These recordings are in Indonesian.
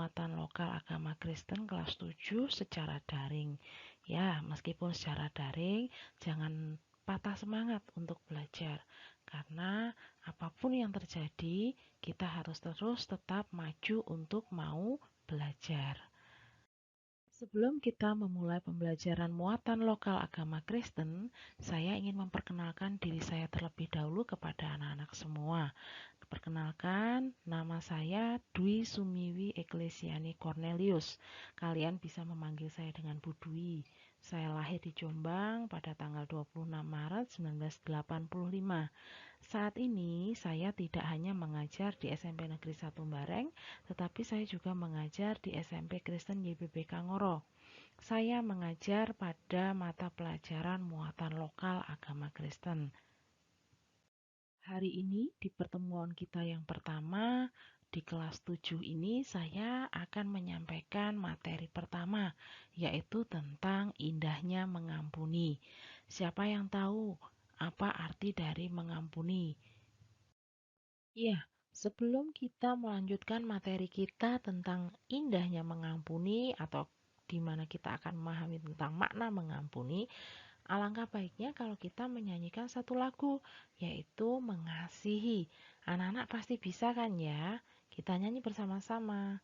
muatan lokal agama Kristen kelas 7 secara daring. Ya, meskipun secara daring, jangan patah semangat untuk belajar. Karena apapun yang terjadi, kita harus terus tetap maju untuk mau belajar. Sebelum kita memulai pembelajaran muatan lokal agama Kristen, saya ingin memperkenalkan diri saya terlebih dahulu kepada anak-anak semua. Perkenalkan, nama saya Dwi Sumiwi Eklesiani Cornelius. Kalian bisa memanggil saya dengan Bu Dwi. Saya lahir di Jombang pada tanggal 26 Maret 1985. Saat ini saya tidak hanya mengajar di SMP Negeri 1 Bareng, tetapi saya juga mengajar di SMP Kristen YBBK Ngoro. Saya mengajar pada mata pelajaran muatan lokal agama Kristen. Hari ini di pertemuan kita yang pertama di kelas 7 ini saya akan menyampaikan materi pertama, yaitu tentang indahnya mengampuni. Siapa yang tahu apa arti dari mengampuni? Iya, sebelum kita melanjutkan materi kita tentang indahnya mengampuni atau di mana kita akan memahami tentang makna mengampuni, alangkah baiknya kalau kita menyanyikan satu lagu, yaitu Mengasihi. Anak-anak pasti bisa kan ya? Kita nyanyi bersama-sama.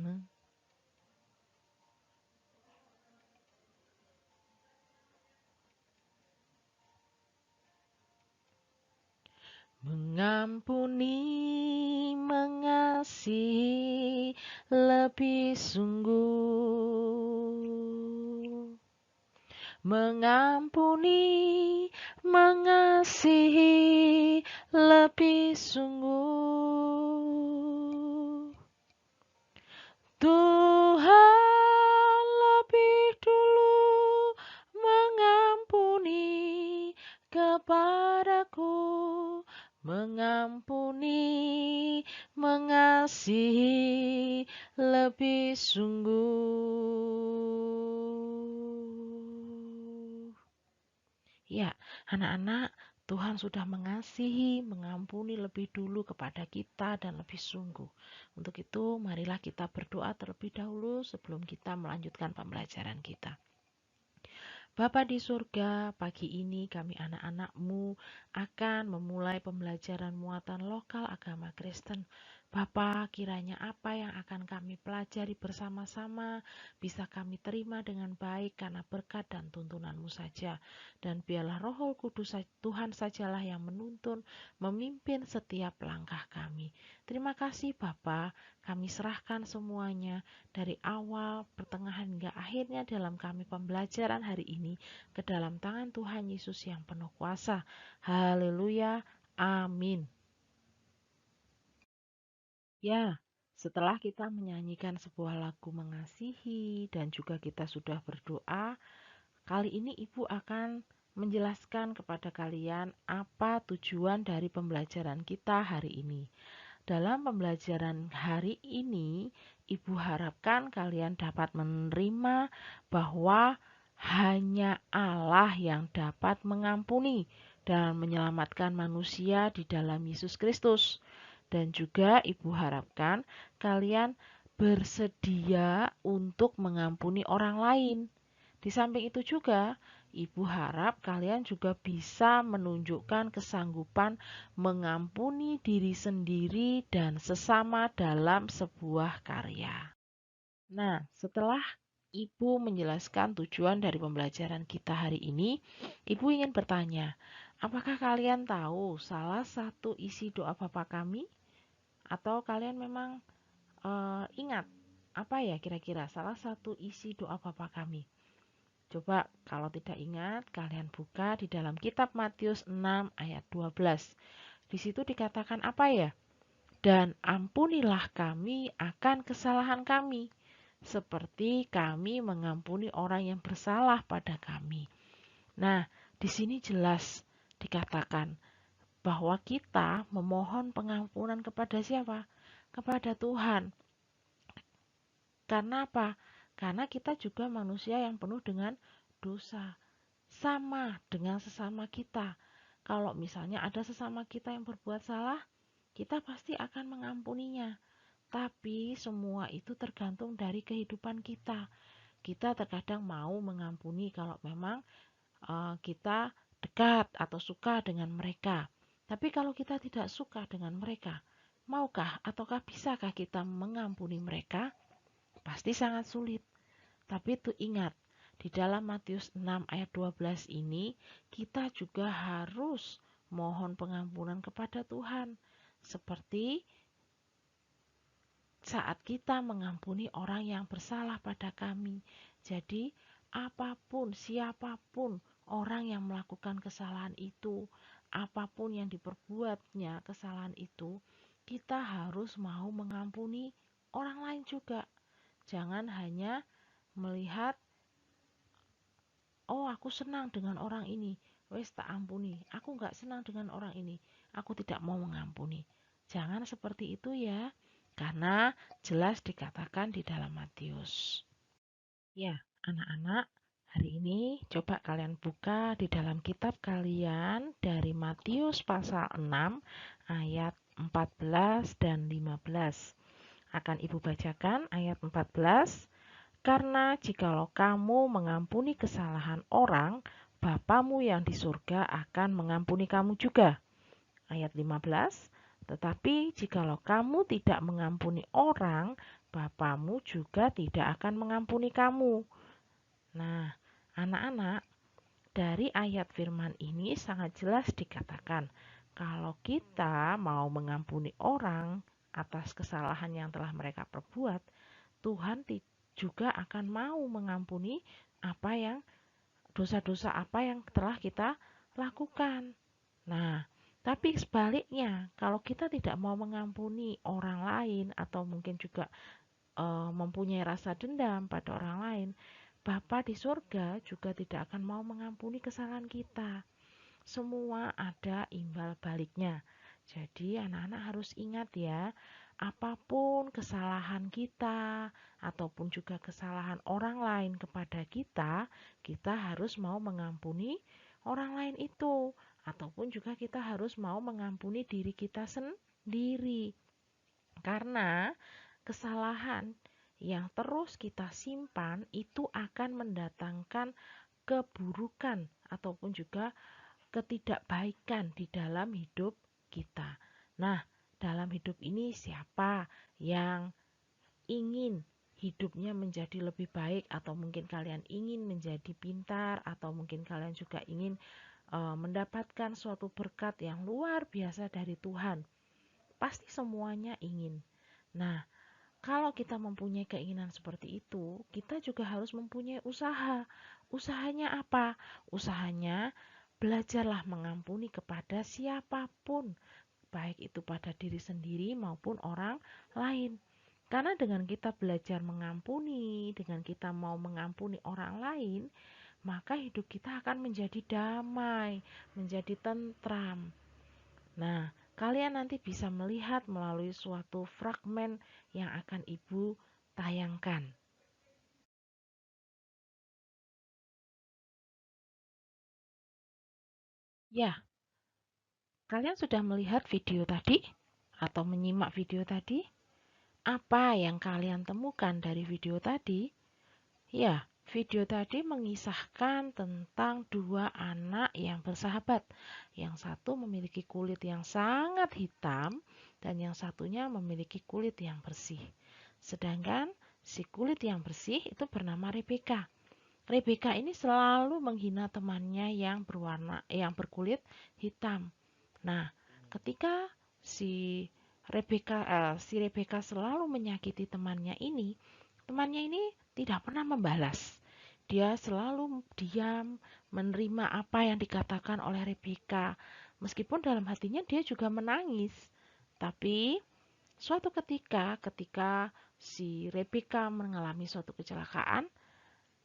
Hmm. Mengampuni, mengasihi lebih sungguh. Mengampuni, mengasihi lebih sungguh. Tuhan lebih dulu mengampuni kepadaku, mengampuni, mengasihi lebih sungguh. Ya, anak-anak, Tuhan sudah mengasihi, mengampuni lebih dulu kepada kita dan lebih sungguh. Untuk itu, marilah kita berdoa terlebih dahulu sebelum kita melanjutkan pembelajaran kita. Bapa di surga, pagi ini kami anak-anak-Mu akan memulai pembelajaran muatan lokal agama Kristen. Bapa, kiranya apa yang akan kami pelajari bersama-sama bisa kami terima dengan baik karena berkat dan tuntunan-Mu saja. Dan biarlah Roh Kudus Tuhan sajalah yang menuntun, memimpin setiap langkah kami. Terima kasih Bapa, kami serahkan semuanya dari awal, pertengahan hingga akhirnya dalam kami pembelajaran hari ini ke dalam tangan Tuhan Yesus yang penuh kuasa. Haleluya. Amin. Ya, setelah kita menyanyikan sebuah lagu mengasihi dan juga kita sudah berdoa, kali ini Ibu akan menjelaskan kepada kalian apa tujuan dari pembelajaran kita hari ini. Dalam pembelajaran hari ini, Ibu harapkan kalian dapat menerima bahwa hanya Allah yang dapat mengampuni dan menyelamatkan manusia di dalam Yesus Kristus. Dan juga Ibu harapkan kalian bersedia untuk mengampuni orang lain. Di samping itu juga, Ibu harap kalian juga bisa menunjukkan kesanggupan mengampuni diri sendiri dan sesama dalam sebuah karya. Nah, setelah Ibu menjelaskan tujuan dari pembelajaran kita hari ini, Ibu ingin bertanya, apakah kalian tahu salah satu isi doa Bapa kami? Atau kalian memang ingat apa ya kira-kira salah satu isi doa Bapa kami? Coba kalau tidak ingat, kalian buka di dalam kitab Matius 6 ayat 12. Di situ dikatakan apa ya? Dan ampunilah kami akan kesalahan kami, seperti kami mengampuni orang yang bersalah pada kami. Nah, di sini jelas dikatakan bahwa kita memohon pengampunan kepada siapa? Kepada Tuhan. Karena apa? karena kita juga manusia yang penuh dengan dosa. Sama dengan sesama kita. Kalau misalnya ada sesama kita yang berbuat salah, kita pasti akan mengampuninya. Tapi semua itu tergantung dari kehidupan kita. Kita terkadang mau mengampuni kalau memang kita dekat atau suka dengan mereka. Tapi kalau kita tidak suka dengan mereka, maukah ataukah bisakah kita mengampuni mereka? Pasti sangat sulit. Tapi itu ingat, di dalam Matius 6 ayat 12 ini, kita juga harus mohon pengampunan kepada Tuhan. Seperti saat kita mengampuni orang yang bersalah pada kami. Jadi, apapun, siapapun orang yang melakukan kesalahan itu, apapun yang diperbuatnya kesalahan itu, kita harus mau mengampuni orang lain juga. Jangan hanya melihat, oh aku senang dengan orang ini, wes tak ampuni. Aku nggak senang dengan orang ini, aku tidak mau mengampuni. Jangan seperti itu ya, karena jelas dikatakan di dalam Matius. Ya, anak-anak, hari ini coba kalian buka di dalam kitab kalian dari Matius pasal 6 ayat 14 dan 15. Akan Ibu bacakan ayat 14. Karena jikalau kamu mengampuni kesalahan orang, Bapamu yang di surga akan mengampuni kamu juga. Ayat 15. Tetapi jikalau kamu tidak mengampuni orang, Bapamu juga tidak akan mengampuni kamu. Nah, anak-anak, dari ayat firman ini sangat jelas dikatakan, kalau kita mau mengampuni orang atas kesalahan yang telah mereka perbuat, Tuhan juga akan mau mengampuni apa yang dosa-dosa apa yang telah kita lakukan. Nah, tapi sebaliknya, kalau kita tidak mau mengampuni orang lain atau mungkin juga mempunyai rasa dendam pada orang lain, Bapa di surga juga tidak akan mau mengampuni kesalahan kita. Semua ada imbal baliknya. Jadi anak-anak harus ingat ya, apapun kesalahan kita ataupun juga kesalahan orang lain kepada kita, kita harus mau mengampuni orang lain itu. Ataupun juga kita harus mau mengampuni diri kita sendiri. Karena kesalahan yang terus kita simpan itu akan mendatangkan keburukan ataupun juga ketidakbaikan di dalam hidup kita. Nah, dalam hidup ini siapa yang ingin hidupnya menjadi lebih baik, atau mungkin kalian ingin menjadi pintar, atau mungkin kalian juga ingin mendapatkan suatu berkat yang luar biasa dari Tuhan. Pasti semuanya ingin. Nah, kalau kita mempunyai keinginan seperti itu, kita juga harus mempunyai usaha. Usahanya apa? Usahanya belajarlah mengampuni kepada siapapun, baik itu pada diri sendiri maupun orang lain. Karena dengan kita belajar mengampuni, dengan kita mau mengampuni orang lain, maka hidup kita akan menjadi damai, menjadi tentram. Nah, kalian nanti bisa melihat melalui suatu fragmen yang akan Ibu tayangkan. Ya, kalian sudah melihat video tadi atau menyimak video tadi? Apa yang kalian temukan dari video tadi? Ya, video tadi mengisahkan tentang dua anak yang bersahabat. Yang satu memiliki kulit yang sangat hitam dan yang satunya memiliki kulit yang bersih. Sedangkan si kulit yang bersih itu bernama Rebeka. Rebeka ini selalu menghina temannya yang berkulit hitam. Nah, ketika si Rebeka selalu menyakiti temannya ini tidak pernah membalas. Dia selalu diam, menerima apa yang dikatakan oleh Rebeka. Meskipun dalam hatinya dia juga menangis. Tapi suatu ketika si Rebeka mengalami suatu kecelakaan,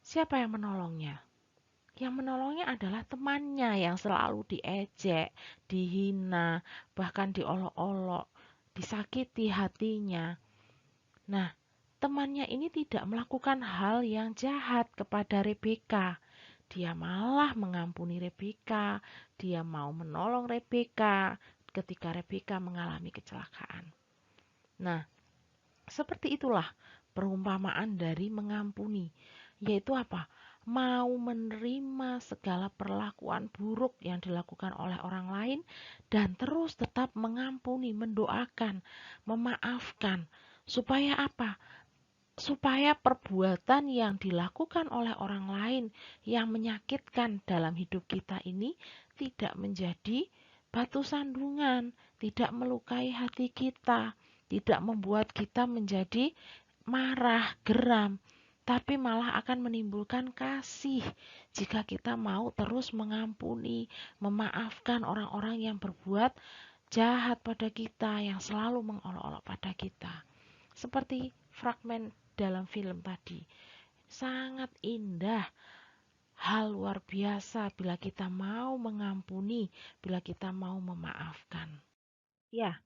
siapa yang menolongnya? Yang menolongnya adalah temannya yang selalu diejek, dihina, bahkan diolok-olok, disakiti hatinya. Nah, temannya ini tidak melakukan hal yang jahat kepada Rebeka. Dia malah mengampuni Rebeka, dia mau menolong Rebeka ketika Rebeka mengalami kecelakaan. Nah, seperti itulah perumpamaan dari mengampuni, yaitu apa? Mau menerima segala perlakuan buruk yang dilakukan oleh orang lain dan terus tetap mengampuni, mendoakan, memaafkan. Supaya apa? Supaya perbuatan yang dilakukan oleh orang lain yang menyakitkan dalam hidup kita ini tidak menjadi batu sandungan, tidak melukai hati kita, tidak membuat kita menjadi marah, geram, tapi malah akan menimbulkan kasih jika kita mau terus mengampuni, memaafkan orang-orang yang berbuat jahat pada kita, yang selalu mengolok-olok pada kita. Seperti fragmen dalam film tadi, sangat indah, hal luar biasa bila kita mau mengampuni, bila kita mau memaafkan. Ya,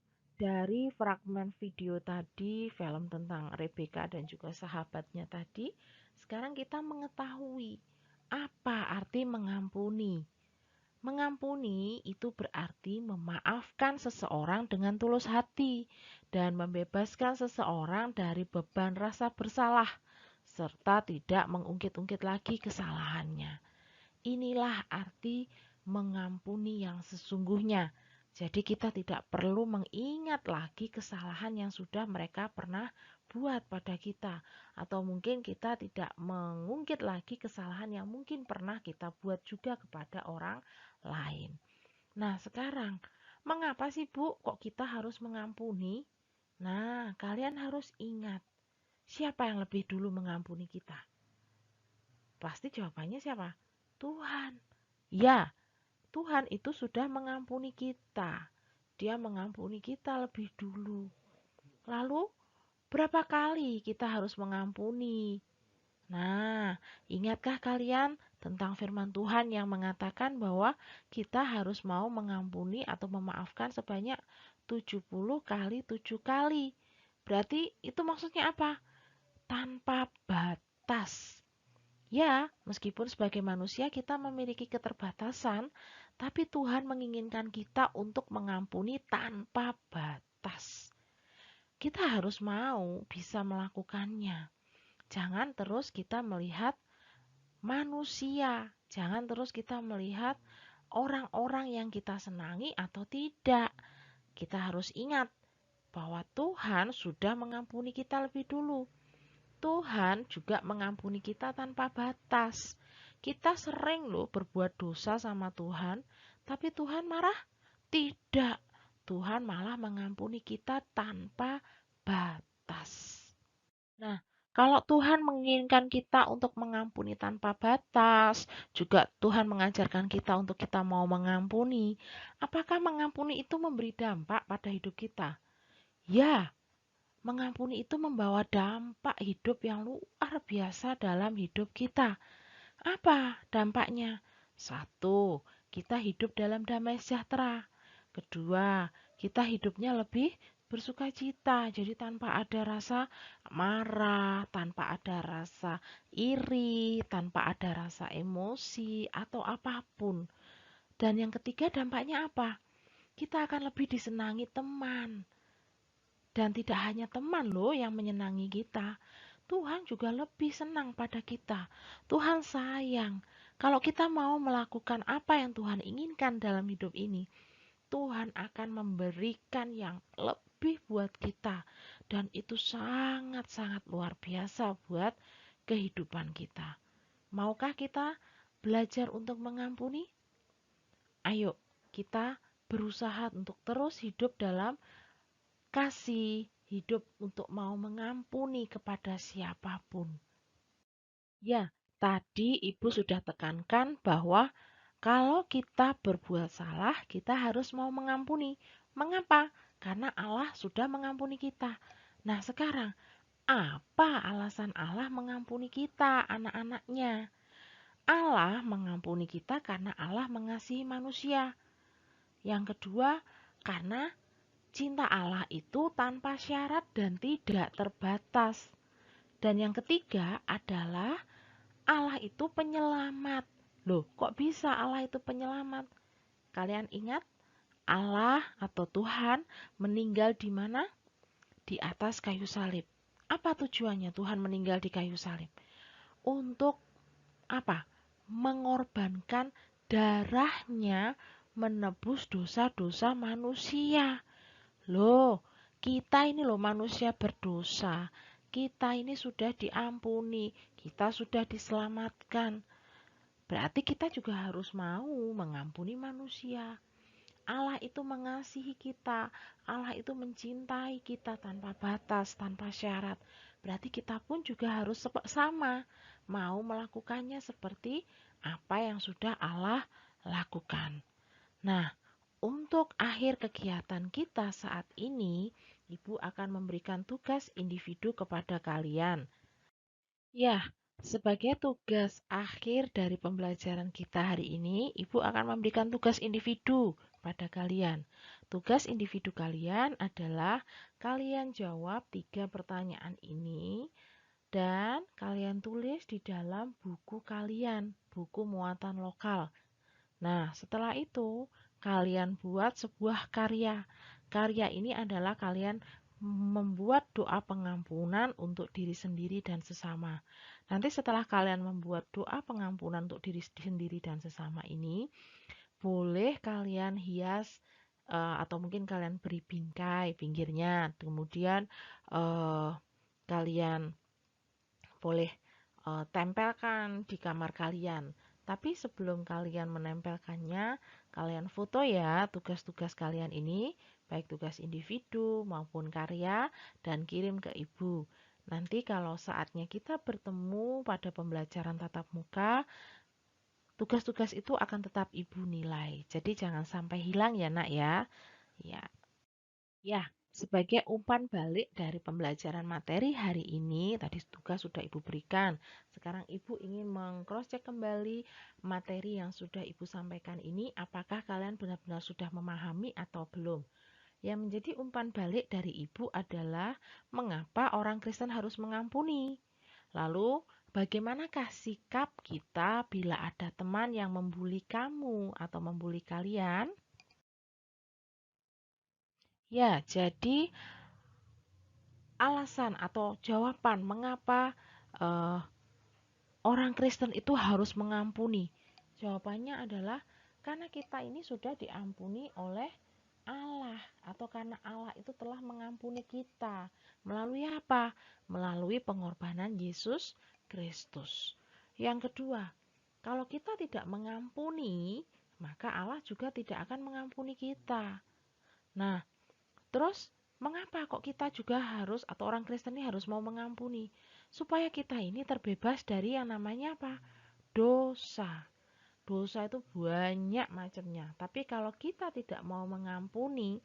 dari fragmen video tadi, film tentang Rebecca dan juga sahabatnya tadi, sekarang kita mengetahui apa arti mengampuni. Mengampuni itu berarti memaafkan seseorang dengan tulus hati dan membebaskan seseorang dari beban rasa bersalah, serta tidak mengungkit-ungkit lagi kesalahannya. Inilah arti mengampuni yang sesungguhnya. Jadi kita tidak perlu mengingat lagi kesalahan yang sudah mereka pernah buat pada kita. Atau mungkin kita tidak mengungkit lagi kesalahan yang mungkin pernah kita buat juga kepada orang lain. Nah sekarang, mengapa sih Bu kok kita harus mengampuni? Nah kalian harus ingat, siapa yang lebih dulu mengampuni kita? Pasti jawabannya siapa? Tuhan. Ya, Tuhan itu sudah mengampuni kita. Dia mengampuni kita lebih dulu. Lalu, berapa kali kita harus mengampuni? Nah, ingatkah kalian tentang firman Tuhan yang mengatakan bahwa kita harus mau mengampuni atau memaafkan sebanyak 70 kali 7 kali? Berarti itu maksudnya apa? Tanpa batas. Ya, meskipun sebagai manusia kita memiliki keterbatasan, tapi Tuhan menginginkan kita untuk mengampuni tanpa batas. Kita harus mau bisa melakukannya. Jangan terus kita melihat manusia, jangan terus kita melihat orang-orang yang kita senangi atau tidak. Kita harus ingat bahwa Tuhan sudah mengampuni kita lebih dulu. Tuhan juga mengampuni kita tanpa batas. Kita sering loh berbuat dosa sama Tuhan, tapi Tuhan marah? Tidak. Tuhan malah mengampuni kita tanpa batas. Nah, kalau Tuhan menginginkan kita untuk mengampuni tanpa batas, juga Tuhan mengajarkan kita untuk kita mau mengampuni, apakah mengampuni itu memberi dampak pada hidup kita? Ya, mengampuni itu membawa dampak hidup yang luar biasa dalam hidup kita. Apa dampaknya? Satu, kita hidup dalam damai sejahtera. Kedua, kita hidupnya lebih bersuka cita. Jadi tanpa ada rasa marah, tanpa ada rasa iri, tanpa ada rasa emosi atau apapun. Dan yang ketiga dampaknya apa? Kita akan lebih disenangi teman. Dan tidak hanya teman loh yang menyenangi kita. Tuhan juga lebih senang pada kita. Tuhan sayang. Kalau kita mau melakukan apa yang Tuhan inginkan dalam hidup ini, Tuhan akan memberikan yang lebih buat kita. Dan itu sangat-sangat luar biasa buat kehidupan kita. Maukah kita belajar untuk mengampuni? Ayo, kita berusaha untuk terus hidup dalam kasih, hidup untuk mau mengampuni kepada siapapun. Ya, tadi Ibu sudah tekankan bahwa kalau kita berbuat salah, kita harus mau mengampuni. Mengapa? Karena Allah sudah mengampuni kita. Nah, sekarang apa alasan Allah mengampuni kita, anak-anaknya? Allah mengampuni kita karena Allah mengasihi manusia. Yang kedua, karena cinta Allah itu tanpa syarat dan tidak terbatas. Dan yang ketiga adalah Allah itu penyelamat. Loh, kok bisa Allah itu penyelamat? Kalian ingat Allah atau Tuhan meninggal di mana? Di atas kayu salib. Apa tujuannya Tuhan meninggal di kayu salib? Untuk apa? Mengorbankan darahnya menebus dosa-dosa manusia. Loh, kita ini loh manusia berdosa. Kita ini sudah diampuni, kita sudah diselamatkan. Berarti kita juga harus mau mengampuni manusia. Allah itu mengasihi kita, Allah itu mencintai kita tanpa batas, tanpa syarat. Berarti kita pun juga harus sama, mau melakukannya seperti apa yang sudah Allah lakukan. Nah, untuk akhir kegiatan kita saat ini, Ibu akan memberikan tugas individu kepada kalian. Ya, sebagai tugas akhir dari pembelajaran kita hari ini, Ibu akan memberikan tugas individu pada kalian. Tugas individu kalian adalah kalian jawab 3 pertanyaan ini dan kalian tulis di dalam buku kalian, buku muatan lokal. Nah, setelah itu kalian buat sebuah karya. Karya ini adalah kalian membuat doa pengampunan untuk diri sendiri dan sesama. Nanti setelah kalian membuat doa pengampunan untuk diri sendiri dan sesama ini, boleh kalian hias atau mungkin kalian beri bingkai pinggirnya. Kemudian kalian boleh tempelkan di kamar kalian. Tapi sebelum kalian menempelkannya, kalian foto ya tugas-tugas kalian ini, baik tugas individu maupun karya, dan kirim ke ibu. Nanti kalau saatnya kita bertemu pada pembelajaran tatap muka, tugas-tugas itu akan tetap ibu nilai. Jadi jangan sampai hilang ya nak ya. Ya, Ya, sebagai umpan balik dari pembelajaran materi hari ini, tadi tugas sudah Ibu berikan. Sekarang Ibu ingin meng-cross-check kembali materi yang sudah Ibu sampaikan ini, apakah kalian benar-benar sudah memahami atau belum? Yang menjadi umpan balik dari Ibu adalah mengapa orang Kristen harus mengampuni. Lalu, bagaimanakah sikap kita bila ada teman yang membuli kamu atau membuli kalian? Ya, jadi alasan atau jawaban mengapa eh, orang Kristen itu harus mengampuni. Jawabannya adalah karena kita ini sudah diampuni oleh Allah atau karena Allah itu telah mengampuni kita. Melalui apa? Melalui pengorbanan Yesus Kristus. Yang kedua, kalau kita tidak mengampuni, maka Allah juga tidak akan mengampuni kita. Nah, terus, mengapa kok kita juga harus atau orang Kristen ini harus mau mengampuni? Supaya kita ini terbebas dari yang namanya apa? Dosa. Dosa itu banyak macamnya. Tapi kalau kita tidak mau mengampuni,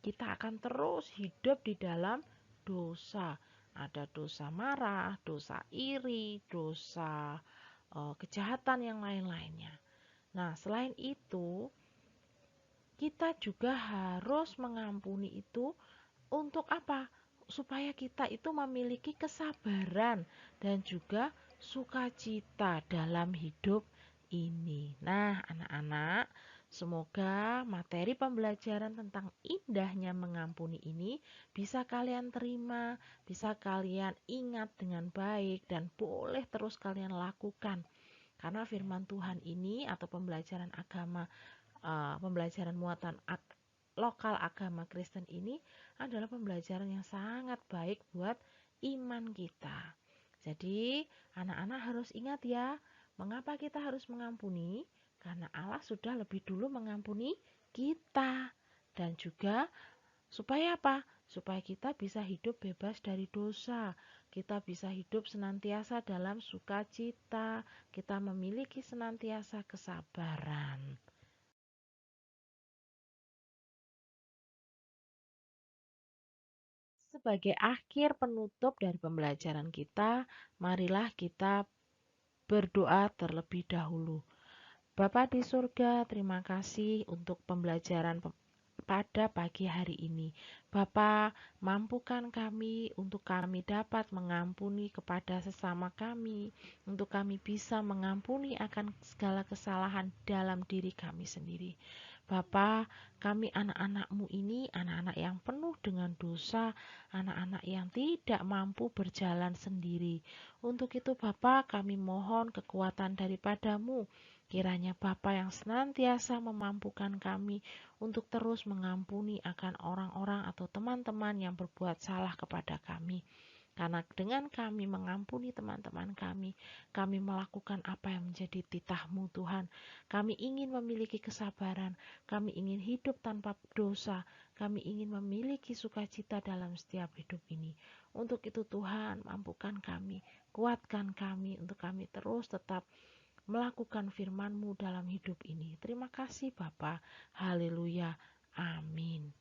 kita akan terus hidup di dalam dosa. Ada dosa marah, dosa iri, dosa kejahatan yang lain-lainnya. Nah, selain itu, kita juga harus mengampuni itu untuk apa? Supaya kita itu memiliki kesabaran dan juga sukacita dalam hidup ini. Nah, anak-anak, semoga materi pembelajaran tentang indahnya mengampuni ini bisa kalian terima, bisa kalian ingat dengan baik, dan boleh terus kalian lakukan. Karena firman Tuhan ini atau pembelajaran agama pembelajaran muatan lokal agama Kristen ini adalah pembelajaran yang sangat baik buat iman kita. Jadi, anak-anak harus ingat ya, mengapa kita harus mengampuni? Karena Allah sudah lebih dulu mengampuni kita. Dan juga supaya apa? Supaya kita bisa hidup bebas dari dosa. Kita bisa hidup senantiasa dalam sukacita. Kita memiliki senantiasa kesabaran. Sebagai akhir penutup dari pembelajaran kita, marilah kita berdoa terlebih dahulu. Bapa di surga, terima kasih untuk pembelajaran pada pagi hari ini. Bapa, mampukan kami untuk kami dapat mengampuni kepada sesama kami, untuk kami bisa mengampuni akan segala kesalahan dalam diri kami sendiri. Bapa, kami anak-anak-Mu ini anak-anak yang penuh dengan dosa, anak-anak yang tidak mampu berjalan sendiri. Untuk itu Bapa, kami mohon kekuatan daripada-Mu. Kiranya Bapa yang senantiasa memampukan kami untuk terus mengampuni akan orang-orang atau teman-teman yang berbuat salah kepada kami. Karena dengan kami mengampuni teman-teman kami melakukan apa yang menjadi titah-Mu Tuhan. Kami ingin memiliki kesabaran, kami ingin hidup tanpa dosa, kami ingin memiliki sukacita dalam setiap hidup ini. Untuk itu Tuhan, mampukan kami, kuatkan kami untuk kami terus tetap melakukan firman-Mu dalam hidup ini. Terima kasih Bapa. Haleluya. Amin.